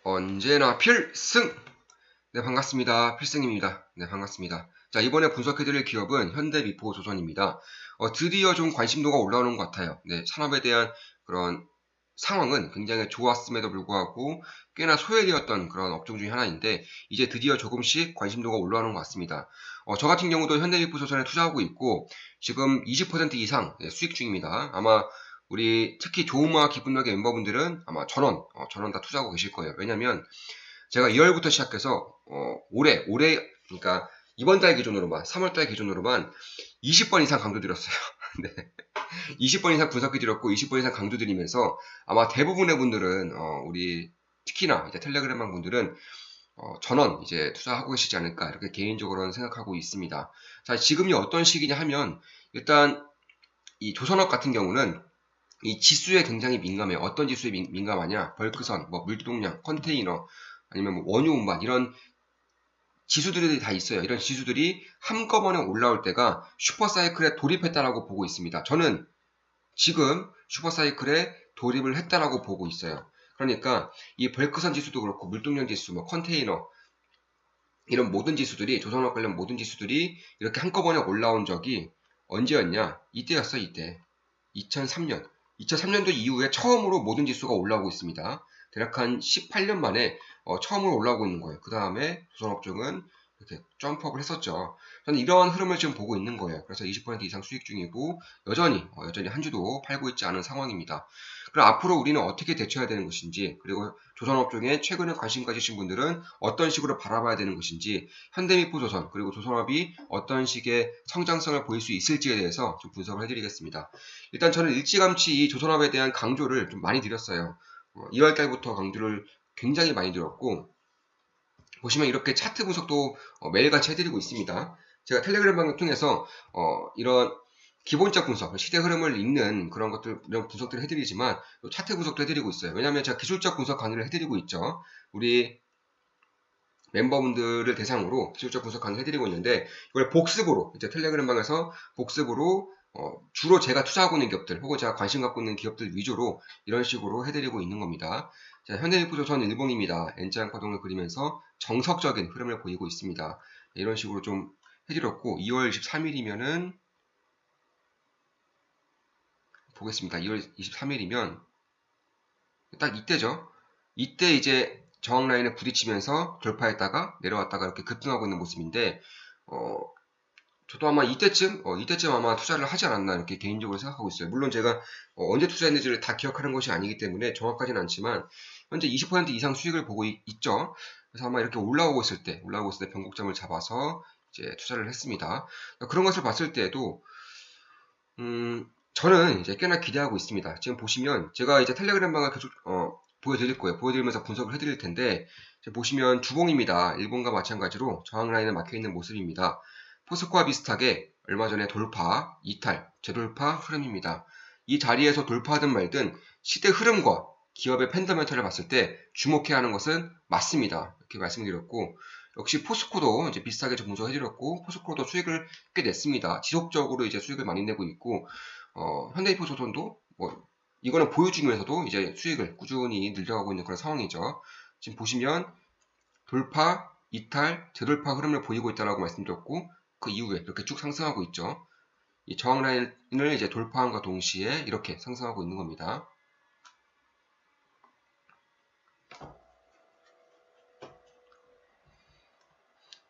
언제나 필승! 네, 반갑습니다. 필승입니다. 네, 반갑습니다. 자, 이번에 분석해드릴 기업은 현대미포조선입니다. 드디어 좀 관심도가 올라오는 것 같아요. 네, 산업에 대한 그런 상황은 굉장히 좋았음에도 불구하고 꽤나 소외되었던 그런 업종 중에 하나인데 이제 드디어 조금씩 관심도가 올라오는 것 같습니다. 저 같은 경우도 현대미포조선에 투자하고 있고 지금 20% 이상 수익 중입니다. 아마 우리 특히 조우마 기분력의 멤버분들은 아마 전원 다 투자하고 계실 거예요. 왜냐면 제가 2월부터 시작해서 올해 그러니까 이번 달 기준으로만 3월 달 기준으로만 20번 이상 강조드렸어요. 네. 20번 이상 분석해드렸고 20번 이상 강조드리면서 아마 대부분의 분들은 우리 특히나 이제 텔레그램방 분들은 전원 이제 투자하고 계시지 않을까 이렇게 개인적으로는 생각하고 있습니다. 자, 지금이 어떤 시기냐 하면 일단 이 조선업 같은 경우는 이 지수에 굉장히 민감해요. 어떤 지수에 민감하냐? 벌크선, 뭐 물동량, 컨테이너, 아니면 뭐 원유 운반 이런 지수들이 다 있어요. 이런 지수들이 한꺼번에 올라올 때가 슈퍼사이클에 돌입했다라고 보고 있습니다. 저는 지금 슈퍼사이클에 돌입을 했다라고 보고 있어요. 그러니까 이 벌크선 지수도 그렇고 물동량 지수, 뭐 컨테이너 이런 모든 지수들이 조선업 관련 모든 지수들이 이렇게 한꺼번에 올라온 적이 언제였냐? 이때였어, 이때. 2003년. 2003년도 이후에 처음으로 모든 지수가 올라오고 있습니다. 대략 한 18년 만에 처음으로 올라오고 있는 거예요. 그 다음에 조선업종은 이렇게 점프업을 했었죠. 저는 이러한 흐름을 지금 보고 있는 거예요. 그래서 20% 이상 수익 중이고 여전히 한 주도 팔고 있지 않은 상황입니다. 그럼 앞으로 우리는 어떻게 대처해야 되는 것인지, 그리고 조선업종에 최근에 관심 가지신 분들은 어떤 식으로 바라봐야 되는 것인지, 현대미포조선 그리고 조선업이 어떤 식의 성장성을 보일 수 있을지에 대해서 좀 분석을 해드리겠습니다. 일단 저는 일찌감치 이 조선업에 대한 강조를 좀 많이 드렸어요. 2월 달부터 강조를 굉장히 많이 드렸고, 보시면 이렇게 차트 분석도 매일같이 해드리고 있습니다. 제가 텔레그램 방을 통해서 이런 기본적 분석, 시대 흐름을 읽는 그런 것들, 이런 분석들을 해드리지만 차트 분석도 해드리고 있어요. 왜냐하면 제가 기술적 분석 강의를 해드리고 있죠. 우리 멤버분들을 대상으로 기술적 분석 강의를 해드리고 있는데 이걸 복습으로 이제 텔레그램 방에서 복습으로 주로 제가 투자하고 있는 기업들 혹은 제가 관심 갖고 있는 기업들 위주로 이런 식으로 해드리고 있는 겁니다. 자, 현대미포조선 일봉입니다. N자형 파동을 그리면서 정석적인 흐름을 보이고 있습니다. 이런 식으로 좀 해드렸고 2월 23일이면은 보겠습니다. 2월 23일이면 딱 이때죠. 이때 이제 저항 라인에 부딪히면서 돌파했다가 내려왔다가 이렇게 급등하고 있는 모습인데 저도 아마 이때쯤 아마 투자를 하지 않았나 이렇게 개인적으로 생각하고 있어요. 물론 제가 언제 투자했는지를 다 기억하는 것이 아니기 때문에 정확하진 않지만 현재 20% 이상 수익을 보고 있죠. 그래서 아마 이렇게 올라오고 있을 때 변곡점을 잡아서 이제 투자를 했습니다. 그런 것을 봤을 때에도 저는 이제 꽤나 기대하고 있습니다. 지금 보시면 제가 이제 텔레그램 방을 계속 보여드릴 거예요. 보여드리면서 분석을 해드릴 텐데 보시면 주봉입니다. 일본과 마찬가지로 저항 라인에 막혀 있는 모습입니다. 포스코와 비슷하게 얼마 전에 돌파, 이탈, 재돌파 흐름입니다. 이 자리에서 돌파하든 말든 시대 흐름과 기업의 팬더멘털을 봤을 때 주목해야 하는 것은 맞습니다. 이렇게 말씀드렸고 역시 포스코도 이제 비슷하게 좀 분석해드렸고 포스코도 수익을 꽤 냈습니다. 지속적으로 이제 수익을 많이 내고 있고 현대미포조선도 뭐 이거는 보유 중에서도 이제 수익을 꾸준히 늘려가고 있는 그런 상황이죠. 지금 보시면 돌파, 이탈, 재돌파 흐름을 보이고 있다라고 말씀드렸고 그 이후에 이렇게 쭉 상승하고 있죠. 이 저항 라인을 이제 돌파함과 동시에 이렇게 상승하고 있는 겁니다.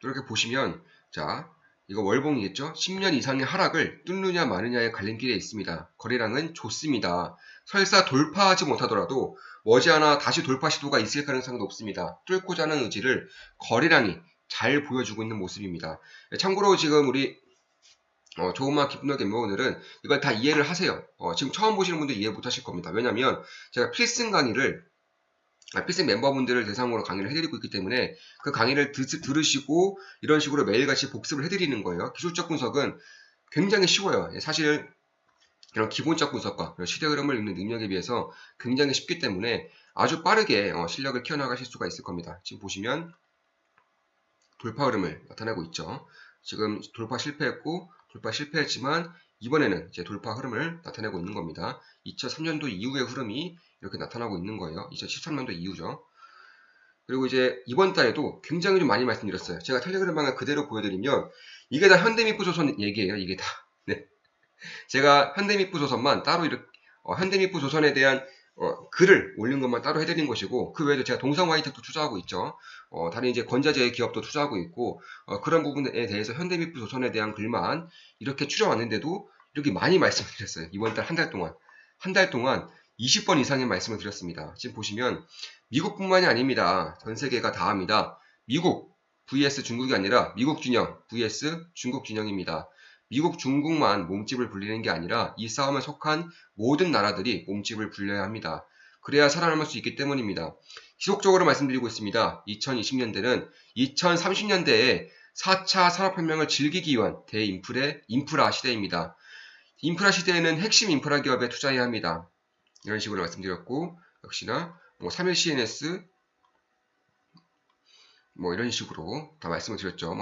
이렇게 보시면 자 이거 월봉이겠죠? 10년 이상의 하락을 뚫느냐 마느냐의 갈림길에 있습니다. 거래량은 좋습니다. 설사 돌파하지 못하더라도 머지않아 다시 돌파 시도가 있을 가능성이 높습니다. 뚫고자 하는 의지를 거래량이 잘 보여주고 있는 모습입니다. 참고로 지금 우리 조금만 기쁨나게 멤버분들은 이걸 다 이해를 하세요. 지금 처음 보시는 분들 이해 못하실 겁니다. 왜냐면 제가 필승 강의를 필승 멤버분들을 대상으로 강의를 해드리고 있기 때문에 그 강의를 들으시고 이런 식으로 매일같이 복습을 해드리는 거예요. 기술적 분석은 굉장히 쉬워요. 사실 이런 기본적 분석과 시대 흐름을 읽는 능력에 비해서 굉장히 쉽기 때문에 아주 빠르게 실력을 키워나가실 수가 있을 겁니다. 지금 보시면 돌파 흐름을 나타내고 있죠. 지금 돌파 실패했지만 이번에는 이제 돌파 흐름을 나타내고 있는 겁니다. 2003년도 이후의 흐름이 이렇게 나타나고 있는 거예요. 2013년도 이후죠. 그리고 이제 이번 달에도 굉장히 좀 많이 말씀드렸어요. 제가 텔레그램 방을 그대로 보여드리면 이게 다 현대미포조선 얘기예요. 이게 다. 네. 제가 현대미포조선만 따로 이렇게 현대미포조선에 대한 글을 올린 것만 따로 해드린 것이고, 그 외에도 제가 동성화이텍도 투자하고 있죠. 다른 이제 권자재 기업도 투자하고 있고, 그런 부분에 대해서 현대미포조선에 대한 글만 이렇게 추려왔는데도 이렇게 많이 말씀드렸어요. 이번 달 한 달 동안. 한 달 동안 20번 이상의 말씀을 드렸습니다. 지금 보시면 미국뿐만이 아닙니다. 전 세계가 다 합니다. 미국 vs 중국이 아니라 미국 진영 vs 중국 진영입니다. 미국, 중국만 몸집을 불리는 게 아니라 이 싸움에 속한 모든 나라들이 몸집을 불려야 합니다. 그래야 살아남을 수 있기 때문입니다. 지속적으로 말씀드리고 있습니다. 2020년대는 2030년대에 4차 산업혁명을 즐기기 위한 인프라 시대입니다. 인프라 시대에는 핵심 인프라 기업에 투자해야 합니다. 이런 식으로 말씀드렸고, 역시나 3일 CNS 이런 식으로 다 말씀을 드렸죠.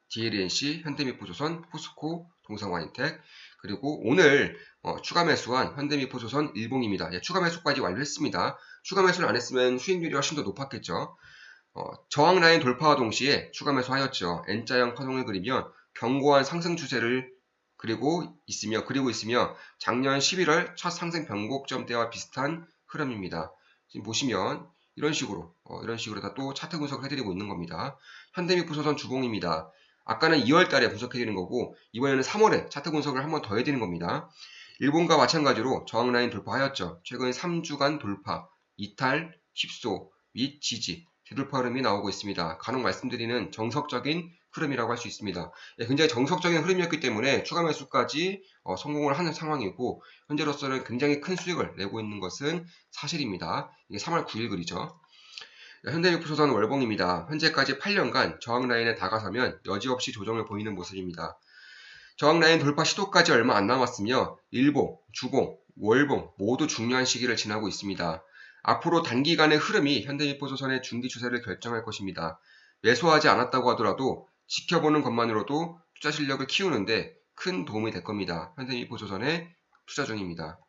DLNC, 현대미포조선, 포스코, 동성화인텍, 그리고 오늘 추가 매수한 현대미포조선 일봉입니다. 예, 추가 매수까지 완료했습니다. 추가 매수를 안 했으면 수익률이 훨씬 더 높았겠죠. 저항 라인 돌파와 동시에 추가 매수하였죠. N자형 파동을 그리면 견고한 상승 추세를 그리고 있으며 작년 11월 첫 상승 변곡점대와 비슷한 흐름입니다. 지금 보시면 이런 식으로 다 또 차트 분석을 해드리고 있는 겁니다. 현대미포조선 주봉입니다. 아까는 2월 달에 분석해드리는 거고, 이번에는 3월에 차트 분석을 한번 더 해드리는 겁니다. 일본과 마찬가지로 저항 라인 돌파하였죠. 최근 3주간 돌파, 이탈, 휩소, 및 지지, 되돌파 흐름이 나오고 있습니다. 간혹 말씀드리는 정석적인 흐름이라고 할 수 있습니다. 예, 굉장히 정석적인 흐름이었기 때문에 추가 매수까지 성공을 하는 상황이고, 현재로서는 굉장히 큰 수익을 내고 있는 것은 사실입니다. 이게 3월 9일 글이죠. 현대미포조선 월봉입니다. 현재까지 8년간 저항 라인에 다가서면 여지없이 조정을 보이는 모습입니다. 저항 라인 돌파 시도까지 얼마 안 남았으며 일봉, 주봉, 월봉 모두 중요한 시기를 지나고 있습니다. 앞으로 단기간의 흐름이 현대미포조선의 중기 추세를 결정할 것입니다. 매수하지 않았다고 하더라도 지켜보는 것만으로도 투자 실력을 키우는데 큰 도움이 될 겁니다. 현대미포조선에 투자 중입니다.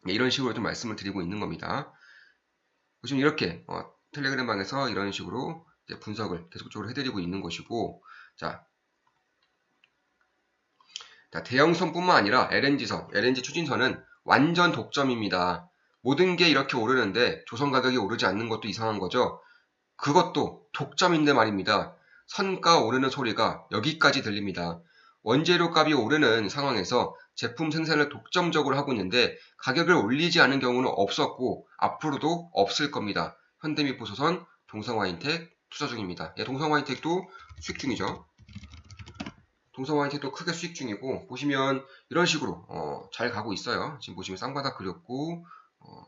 네, 이런 식으로 좀 말씀을 드리고 있는 겁니다. 보시면 이렇게 텔레그램 방에서 이런 식으로 분석을 계속적으로 해드리고 있는 것이고, 자, 대형선뿐만 아니라 LNG 추진선은 완전 독점입니다. 모든 게 이렇게 오르는데 조선 가격이 오르지 않는 것도 이상한 거죠. 그것도 독점인데 말입니다. 선가 오르는 소리가 여기까지 들립니다. 원재료 값이 오르는 상황에서 제품 생산을 독점적으로 하고 있는데 가격을 올리지 않은 경우는 없었고 앞으로도 없을 겁니다. 현대미포조선, 동성화인텍 투자 중입니다. 예, 동성화인텍도 수익 중이죠. 동성화인텍도 크게 수익 중이고, 보시면 이런 식으로 잘 가고 있어요. 지금 보시면 쌍바닥 그렸고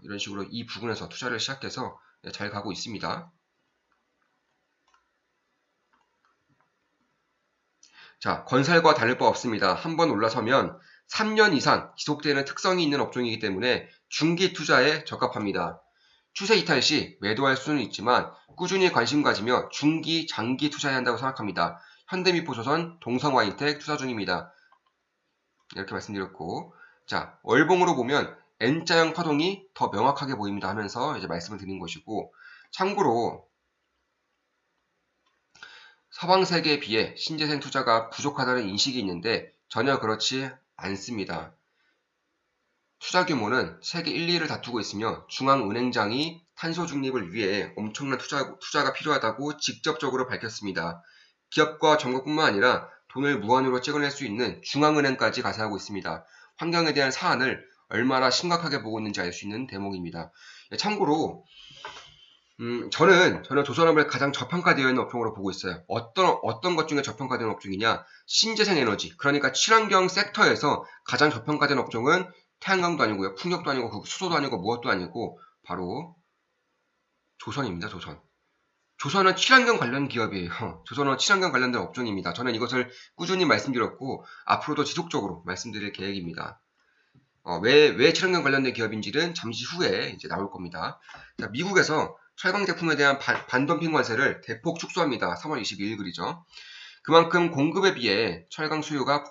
이런 식으로 이 부분에서 투자를 시작해서 잘 가고 있습니다. 자, 건설과 다를 바 없습니다. 한번 올라서면 3년 이상 지속되는 특성이 있는 업종이기 때문에 중기 투자에 적합합니다. 추세 이탈 시 매도할 수는 있지만 꾸준히 관심 가지며 중기, 장기 투자해야 한다고 생각합니다. 현대미포조선, 동성화인텍 투자 중입니다. 이렇게 말씀드렸고, 자, 월봉으로 보면 N자형 파동이 더 명확하게 보입니다 하면서 이제 말씀을 드린 것이고, 참고로 서방 세계에 비해 신재생 투자가 부족하다는 인식이 있는데 전혀 그렇지 않습니다. 투자 규모는 세계 1, 2위를 다투고 있으며 중앙은행장이 탄소 중립을 위해 엄청난 투자가 필요하다고 직접적으로 밝혔습니다. 기업과 정부뿐만 아니라 돈을 무한으로 찍어낼 수 있는 중앙은행까지 가세하고 있습니다. 환경에 대한 사안을 얼마나 심각하게 보고 있는지 알 수 있는 대목입니다. 참고로 저는 조선업을 가장 저평가되어 있는 업종으로 보고 있어요. 어떤 것 중에 저평가된 업종이냐? 신재생 에너지, 그러니까 친환경 섹터에서 가장 저평가된 업종은 태양광도 아니고요, 풍력도 아니고, 수소도 아니고, 무엇도 아니고, 바로 조선입니다. 조선은 친환경 관련 기업이에요. 조선은 친환경 관련된 업종입니다. 저는 이것을 꾸준히 말씀드렸고, 앞으로도 지속적으로 말씀드릴 계획입니다. 왜 친환경 관련된 기업인지는 잠시 후에 이제 나올 겁니다. 자, 미국에서 철강 제품에 대한 반덤핑 관세를 대폭 축소합니다. 3월 22일 글이죠. 그만큼 공급에 비해 철강 수요가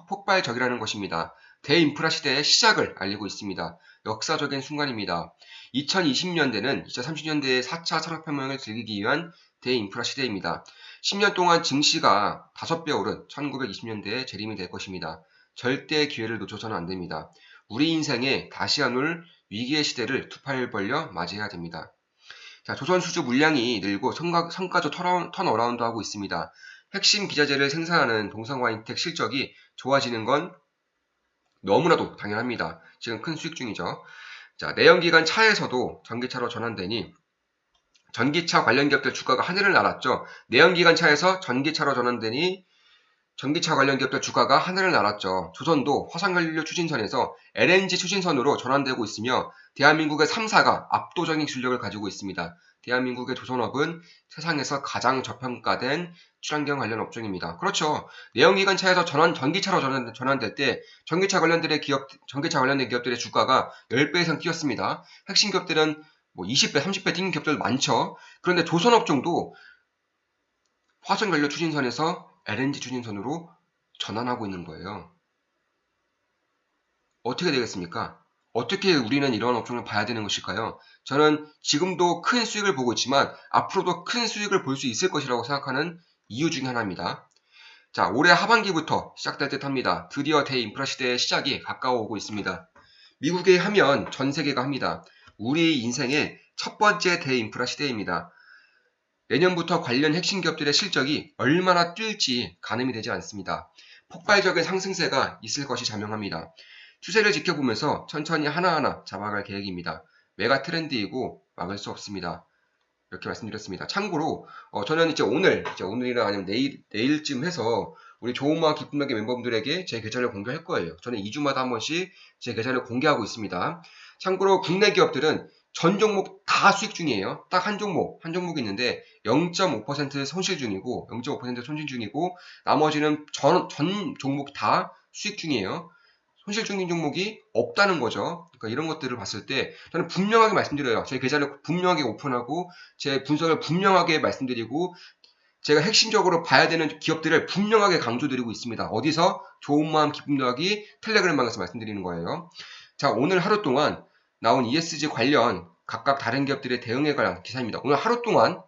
폭발적이라는 것입니다. 대인프라 시대의 시작을 알리고 있습니다. 역사적인 순간입니다. 2020년대는 2030년대의 4차 산업혁명을 즐기기 위한 대인프라 시대입니다. 10년 동안 증시가 5배 오른 1920년대에 재림이 될 것입니다. 절대 기회를 놓쳐서는 안 됩니다. 우리 인생에 다시 한올 위기의 시대를 두 팔을 벌려 맞이해야 됩니다. 자, 조선 수주 물량이 늘고 성과조 턴어라운드 하고 있습니다. 핵심 기자재를 생산하는 동성와인텍 실적이 좋아지는 건 너무나도 당연합니다. 지금 큰 수익 중이죠. 자, 내연기관 차에서도 전기차로 전환되니 전기차 관련 기업들 주가가 하늘을 날았죠. 내연기관 차에서 전기차로 전환되니 전기차 관련 기업들 주가가 하늘을 날았죠. 조선도 화석연료 추진선에서 LNG 추진선으로 전환되고 있으며 대한민국의 3사가 압도적인 실력을 가지고 있습니다. 대한민국의 조선업은 세상에서 가장 저평가된 친환경 관련 업종입니다. 그렇죠. 내연기관 차에서 전기차로 전환될 때 전기차 관련된 기업들의 주가가 10배 이상 뛰었습니다. 핵심 기업들은 20배, 30배 뛰는 기업들 많죠. 그런데 조선업종도 화석연료 추진선에서 LNG 추진선으로 전환하고 있는 거예요. 어떻게 되겠습니까? 어떻게 우리는 이런 업종을 봐야 되는 것일까요? 저는 지금도 큰 수익을 보고 있지만 앞으로도 큰 수익을 볼 수 있을 것이라고 생각하는 이유 중에 하나입니다. 자, 올해 하반기부터 시작될 듯 합니다. 드디어 대인프라 시대의 시작이 가까워 오고 있습니다. 미국이 하면 전 세계가 합니다. 우리 인생의 첫 번째 대인프라 시대입니다. 내년부터 관련 핵심 기업들의 실적이 얼마나 뛸지 가늠이 되지 않습니다. 폭발적인 상승세가 있을 것이 자명합니다. 추세를 지켜보면서 천천히 하나하나 잡아갈 계획입니다. 메가 트렌드이고 막을 수 없습니다. 이렇게 말씀드렸습니다. 참고로 저는 이제 오늘이나 아니면 내일쯤 해서 우리 좋은마음 기쁨나게 멤버분들에게 제 계좌를 공개할 거예요. 저는 2주마다 한 번씩 제 계좌를 공개하고 있습니다. 참고로 국내 기업들은 전 종목 다 수익 중이에요. 딱 한 종목이 있는데 0.5% 손실 중이고, 0.5% 손실 중이고, 나머지는 전 종목 다 수익 중이에요. 손실 중인 종목이 없다는 거죠. 그러니까 이런 것들을 봤을 때 저는 분명하게 말씀드려요. 제 계좌를 분명하게 오픈하고 제 분석을 분명하게 말씀드리고 제가 핵심적으로 봐야 되는 기업들을 분명하게 강조드리고 있습니다. 어디서? 좋은 마음 기쁨 더하기 텔레그램방에서 말씀드리는 거예요. 자, 오늘 하루 동안 나온 ESG 관련 각각 다른 기업들의 대응에 관한 기사입니다. 오늘 하루 동안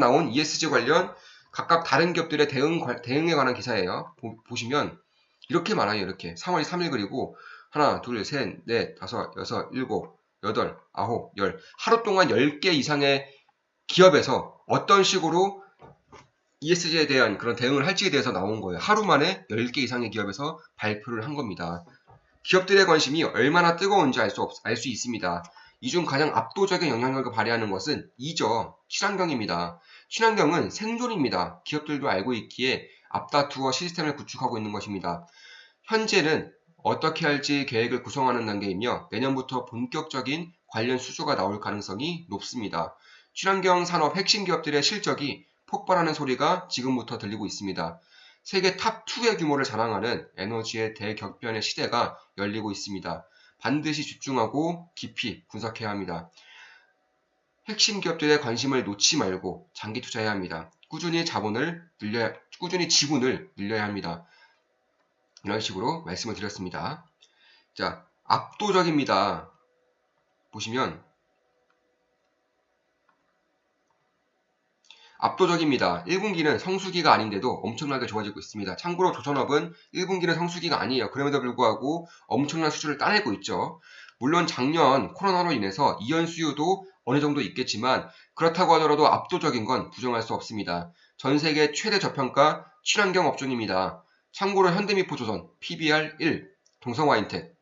나온 ESG 관련 각각 다른 기업들의 대응에 관한 기사예요. 보시면 이렇게 많아요. 이렇게 3월 3일 그리고 하나, 둘, 셋, 넷, 다섯, 여섯, 일곱, 여덟, 아홉, 열 하루 동안 10개 이상의 기업에서 어떤 식으로 ESG에 대한 그런 대응을 할지에 대해서 나온 거예요. 하루 만에 10개 이상의 기업에서 발표를 한 겁니다. 기업들의 관심이 얼마나 뜨거운지 알 수 있습니다. 이 중 가장 압도적인 영향력을 발휘하는 것은 이죠. 친환경입니다. 친환경은 생존입니다. 기업들도 알고 있기에 앞다투어 시스템을 구축하고 있는 것입니다. 현재는 어떻게 할지 계획을 구성하는 단계이며 내년부터 본격적인 관련 수주가 나올 가능성이 높습니다. 친환경 산업 핵심 기업들의 실적이 폭발하는 소리가 지금부터 들리고 있습니다. 세계 탑2의 규모를 자랑하는 에너지의 대격변의 시대가 열리고 있습니다. 반드시 집중하고 깊이 분석해야 합니다. 핵심 기업들의 관심을 놓지 말고 장기 투자해야 합니다. 꾸준히 지분을 늘려야 합니다. 이런 식으로 말씀을 드렸습니다. 자, 압도적입니다. 보시면 압도적입니다. 1분기는 성수기가 아닌데도 엄청나게 좋아지고 있습니다. 참고로 조선업은 1분기는 성수기가 아니에요. 그럼에도 불구하고 엄청난 수주를 따내고 있죠. 물론 작년 코로나로 인해서 이연 수요도 어느 정도 있겠지만 그렇다고 하더라도 압도적인 건 부정할 수 없습니다. 전 세계 최대 저평가 친환경 업종입니다. 참고로 현대미포조선 PBR 1, 동성와인텍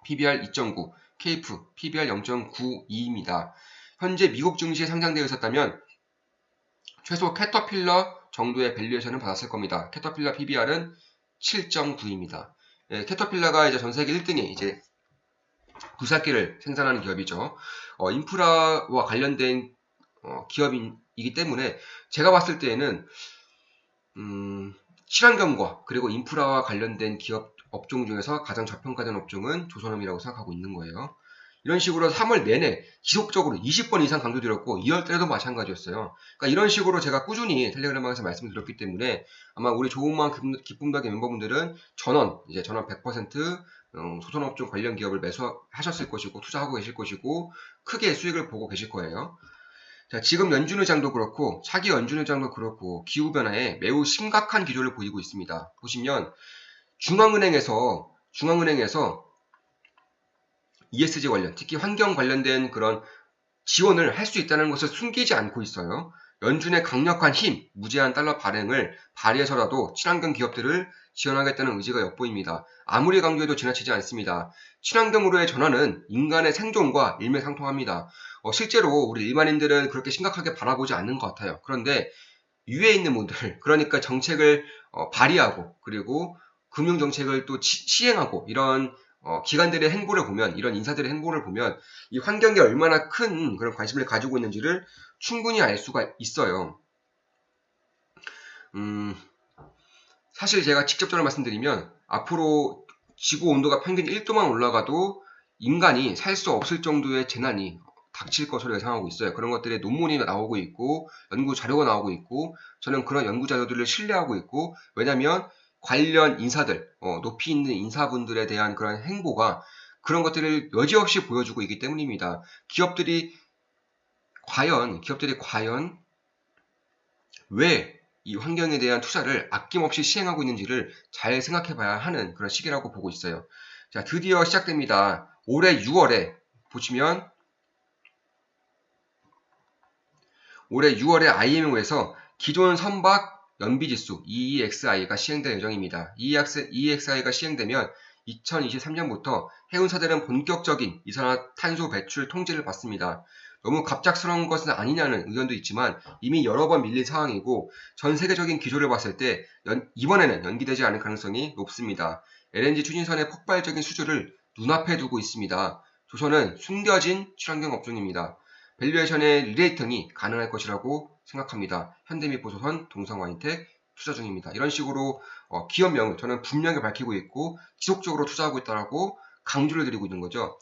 PBR 2.9, 케이프 PBR 0.92입니다. 현재 미국 증시에 상장되어 있었다면 최소 캐터필러 정도의 밸류에이션을 받았을 겁니다. 캐터필러 PBR은 7.9입니다. 캐터필러가 이제 전 세계 1등의 이제 굴삭기를 생산하는 기업이죠. 인프라와 관련된 기업이기 때문에 제가 봤을 때에는 친환경과 그리고 인프라와 관련된 기업 업종 중에서 가장 저평가된 업종은 조선업이라고 생각하고 있는 거예요. 이런 식으로 3월 내내 지속적으로 20번 이상 강조드렸고 2월 때도 마찬가지였어요. 그러니까 이런 식으로 제가 꾸준히 텔레그램방에서 말씀을 드렸기 때문에 아마 우리 좋은 마음 기쁨 덕의 멤버분들은 전원 100% 조선업종 관련 기업을 매수하셨을 것이고 투자하고 계실 것이고 크게 수익을 보고 계실 거예요. 자, 지금 연준 의장도 그렇고 차기 연준 의장도 그렇고 기후변화에 매우 심각한 기조를 보이고 있습니다. 보시면 중앙은행에서 ESG 관련, 특히 환경 관련된 그런 지원을 할 수 있다는 것을 숨기지 않고 있어요. 연준의 강력한 힘, 무제한 달러 발행을 발휘해서라도 친환경 기업들을 지원하겠다는 의지가 엿보입니다. 아무리 강조해도 지나치지 않습니다. 친환경으로의 전환은 인간의 생존과 일맥상통합니다. 실제로 우리 일반인들은 그렇게 심각하게 바라보지 않는 것 같아요. 그런데 위에 있는 분들, 그러니까 정책을 발의하고 그리고 금융정책을 또 시행하고 이런 기관들의 행보를 보면, 이런 인사들의 행보를 보면 이 환경에 얼마나 큰 그런 관심을 가지고 있는지를 충분히 알 수가 있어요. 사실 제가 직접적으로 말씀드리면 앞으로 지구 온도가 평균 1도만 올라가도 인간이 살 수 없을 정도의 재난이 닥칠 것으로 예상하고 있어요. 그런 것들의 논문이 나오고 있고 연구 자료가 나오고 있고 저는 그런 연구 자료들을 신뢰하고 있고, 왜냐하면 관련 인사들, 높이 있는 인사분들에 대한 그런 행보가 그런 것들을 여지없이 보여주고 있기 때문입니다. 기업들이 과연 왜 이 환경에 대한 투자를 아낌없이 시행하고 있는지를 잘 생각해 봐야 하는 그런 시기라고 보고 있어요. 자, 드디어 시작됩니다. 올해 6월에 보시면 올해 6월에 IMF에서 기존 선박 연비지수 EEXI가 시행될 예정입니다. EEXI가 시행되면 2023년부터 해운사들은 본격적인 이산화탄소 배출 통제를 받습니다. 너무 갑작스러운 것은 아니냐는 의견도 있지만 이미 여러 번 밀린 상황이고 전 세계적인 기조를 봤을 때 이번에는 연기되지 않을 가능성이 높습니다. LNG 추진선의 폭발적인 수주를 눈앞에 두고 있습니다. 조선은 숨겨진 친환경 업종입니다. 밸류에이션의 리레이팅이 가능할 것이라고 생각합니다. 현대미포조선, 동성와인텍 투자 중입니다. 이런 식으로 기업명을 저는 분명히 밝히고 있고 지속적으로 투자하고 있다고 강조를 드리고 있는 거죠.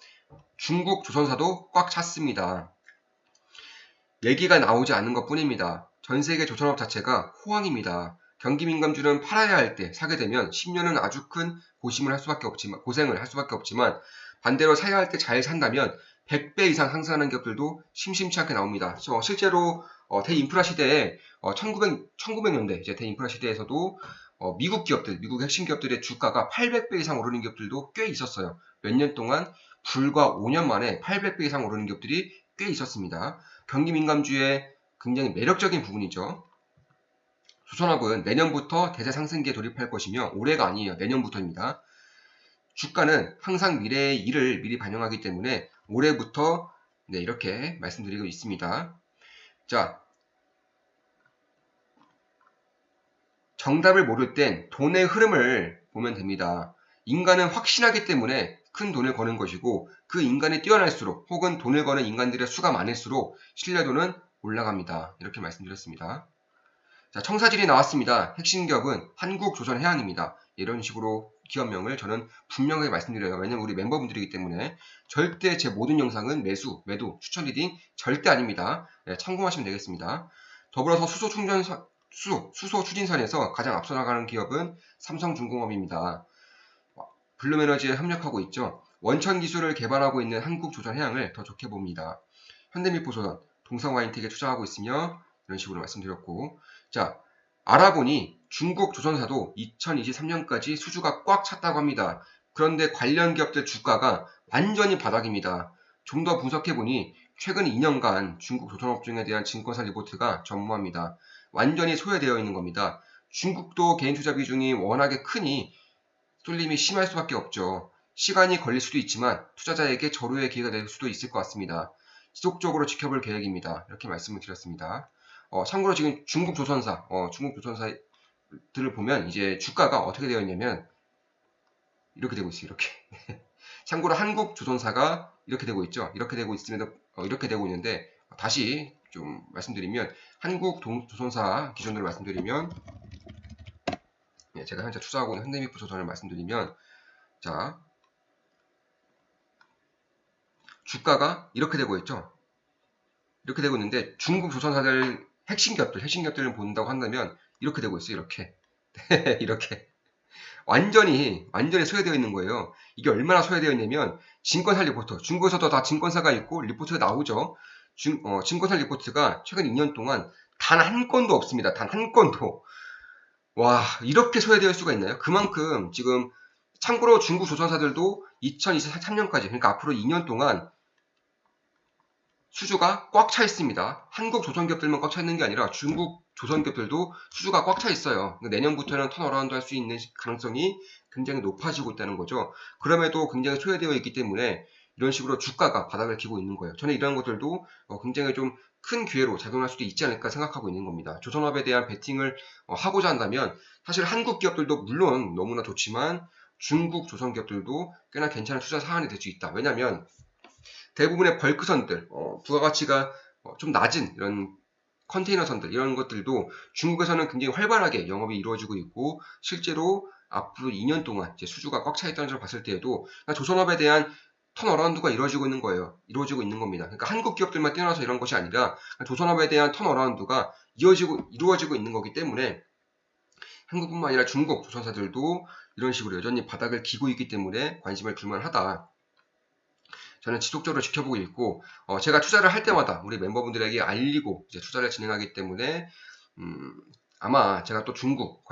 중국 조선사도 꽉 찼습니다. 얘기가 나오지 않는 것 뿐입니다. 전 세계 조선업 자체가 호황입니다. 경기 민감주는 팔아야 할 때 사게 되면 10년은 아주 큰 고생을 할 수밖에 없지만 반대로 사야 할 때 잘 산다면 100배 이상 상승하는 기업들도 심심치 않게 나옵니다. 실제로 대인프라 시대에 1900년대 이제 대인프라 시대에서도 미국 핵심 기업들의 주가가 800배 이상 오르는 기업들도 꽤 있었어요. 몇 년 동안 불과 5년 만에 800배 이상 오르는 기업들이 꽤 있었습니다. 경기 민감주의 굉장히 매력적인 부분이죠. 조선업은 내년부터 대세 상승기에 돌입할 것이며 올해가 아니에요. 내년부터입니다. 주가는 항상 미래의 일을 미리 반영하기 때문에 올해부터 이렇게 말씀드리고 있습니다. 자, 정답을 모를 땐 돈의 흐름을 보면 됩니다. 인간은 확신하기 때문에 큰 돈을 거는 것이고 그 인간이 뛰어날수록 혹은 돈을 거는 인간들의 수가 많을수록 신뢰도는 올라갑니다. 이렇게 말씀드렸습니다. 자, 청사진이 나왔습니다. 핵심 기업은 한국조선해양입니다. 이런 식으로 기업명을 저는 분명하게 말씀드려요. 왜냐면 우리 member분들이기 때문에 절대 제 모든 영상은 매수, 매도, 추천 리딩 절대 아닙니다. 참고하시면 되겠습니다. 더불어서 수소 추진선에서 가장 앞서 나가는 기업은 삼성중공업입니다. 블룸에너지에 협력하고 있죠. 원천 기술을 개발하고 있는 한국조선해양을 더 좋게 봅니다. 현대미포조선, 동성와인텍에 투자하고 있으며 이런 식으로 말씀드렸고, 자, 알아보니 중국 조선사도 2023년까지 수주가 꽉 찼다고 합니다. 그런데 관련 기업들 주가가 완전히 바닥입니다. 좀 더 분석해보니 최근 2년간 중국 조선업종에 대한 증권사 리포트가 전무합니다. 완전히 소외되어 있는 겁니다. 중국도 개인 투자 비중이 워낙에 크니 쏠림이 심할 수밖에 없죠. 시간이 걸릴 수도 있지만 투자자에게 절호의 기회가 될 수도 있을 것 같습니다. 지속적으로 지켜볼 계획입니다. 이렇게 말씀을 드렸습니다. 참고로 지금 중국 조선사들을 보면 이제 주가가 어떻게 되어 있냐면 이렇게 되고 있어요. 이렇게. 참고로 한국 조선사가 이렇게 되고 있죠. 이렇게 되고 있음에도 이렇게 되고 있는데 다시 좀 말씀드리면 한국 조선사 기준으로 말씀드리면 제가 현재 투자하고 있는 현대미포조선을 말씀드리면 자, 주가가 이렇게 되고 있죠. 이렇게 되고 있는데 중국 조선사들 핵심 기업들을 본다고 한다면 이렇게 되고 있어요. 이렇게. 이렇게. 완전히 소외되어 있는 거예요. 이게 얼마나 소외되어 있냐면 증권사 리포트, 중국에서도 다 증권사가 있고 리포트가 나오죠. 증권사 리포트가 최근 2년 동안 단 한 건도 없습니다. 단 한 건도. 와, 이렇게 소외되어 있을 수가 있나요? 그만큼 지금 참고로 중국 조선사들도 2023년까지 그러니까 앞으로 2년 동안 수주가 꽉 차 있습니다. 한국 조선기업들만 꽉 차 있는 게 아니라 중국 조선기업들도 수주가 꽉 차 있어요. 그러니까 내년부터는 턴어라운드 할 수 있는 가능성이 굉장히 높아지고 있다는 거죠. 그럼에도 굉장히 소외되어 있기 때문에 이런 식으로 주가가 바닥을 기고 있는 거예요. 저는 이런 것들도 굉장히 좀 큰 기회로 작용할 수도 있지 않을까 생각하고 있는 겁니다. 조선업에 대한 베팅을 하고자 한다면 사실 한국 기업들도 물론 너무나 좋지만 중국 조선기업들도 꽤나 괜찮은 투자 사안이 될 수 있다. 왜냐하면 대부분의 벌크선들, 부가가치가 좀 낮은 이런 컨테이너선들 이런 것들도 중국에서는 굉장히 활발하게 영업이 이루어지고 있고 실제로 앞으로 2년 동안 이제 수주가 꽉 차 있다는 점을 봤을 때에도 조선업에 대한 턴어라운드가 이루어지고 있는 거예요. 이루어지고 있는 겁니다. 그러니까 한국 기업들만 뛰어나서 이런 것이 아니라 조선업에 대한 턴어라운드가 이루어지고 있는 거기 때문에 한국뿐만 아니라 중국 조선사들도 이런 식으로 여전히 바닥을 기고 있기 때문에 관심을 줄만하다. 저는 지속적으로 지켜보고 있고 제가 투자를 할 때마다 우리 멤버분들에게 알리고 이제 투자를 진행하기 때문에 아마 제가 또 중국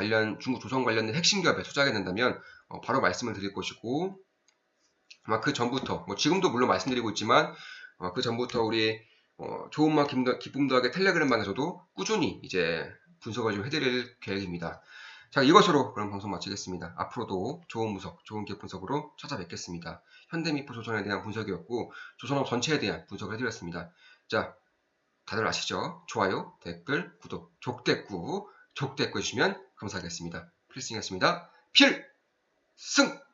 조선 관련된 핵심 기업에 투자하게 된다면 바로 말씀을 드릴 것이고 아마 그 전부터 지금도 물론 말씀드리고 있지만 그 전부터 우리 좋은 마음 기쁨 더하게 텔레그램방에서도 꾸준히 이제 분석을 좀 해드릴 계획입니다. 자, 이것으로 그럼 방송 마치겠습니다. 앞으로도 좋은 분석, 좋은 기업 분석으로 찾아뵙겠습니다. 현대미포 조선에 대한 분석이었고 조선업 전체에 대한 분석을 해드렸습니다. 자, 다들 아시죠? 좋아요, 댓글, 구독, 족댓구 해주시면 감사하겠습니다. 필승이었습니다. 필승!